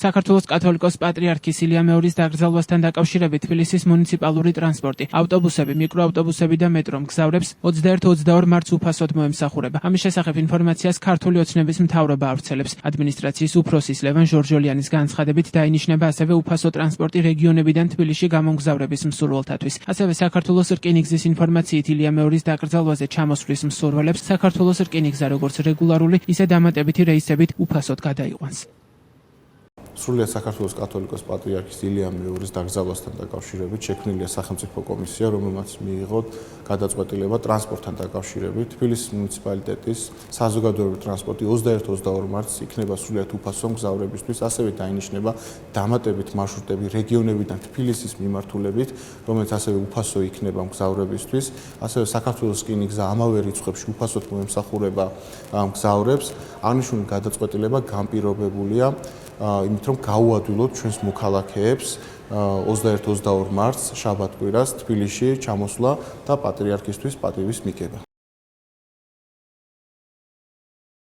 საქართველოს კათოლიკოს პატრიარქის ილია მეორის დაკრძალვასთან დაკავშირებით თბილისის მუნიციპალური ტრანსპორტი, ავტობუსები, მიკროავტობუსები და მეტრო მგზავრებს 21-22 მარტს უფასოდ მოემსახურება. ამის შესახებ ინფორმაციას ქართული ოცნების მთავრობა ავრცელებს. ადმინისტრაციის უფროსის ლევან ჟორჟოლიანის განცხადებით დაინიშნება ასევე უფასო ტრანსპორტი რეგიონებიდან თბილისში გამომგზავრების მსურველთათვის. ასევე საქართველოს რკინიგზის ინფორმაციით ილია მეორის დაკრძალვაზე ჩამოსვლის მსურველებს საქართველოს რკინიგზა როგორც რეგულარული, ისე დამატებითი რეისებით უფასოდ გადაიყვანს. სრულიად საქართველოს კათოლიკოს პატრიარქის ილია მეორის დაკრძალვასთან დაკავშირებით შექმნილია სახელმწიფო კომისია, რომელმაც მიიღო გადაწყვეტილება ტრანსპორტთან დაკავშირებით. თბილისის მუნიციპალიტეტის საზოგადოებრივი ტრანსპორტი 21-22 მარტს იქნება სრულიად უფასო მგზავრებისთვის, ასევე დაინიშნება დამატებით მარშრუტები რეგიონებიდან თბილისის მიმართულებით, რომელიც ასევე უფასო იქნება მგზავრებისთვის. ასევე საქართველოს რკინიგზა ამავე რიცხვებში უფასოდ მოემსახურება მგზავრებს. აღნიშნული გადაწყვეტილება განპირობებულია იმით, რომ გაუადვილოთ ჩვენს მოქალაქეებს 21-22 მარტს შაბათ-კვირას თბილისში ჩამოსვლა და პატრიარქისთვის პატივის მიგება.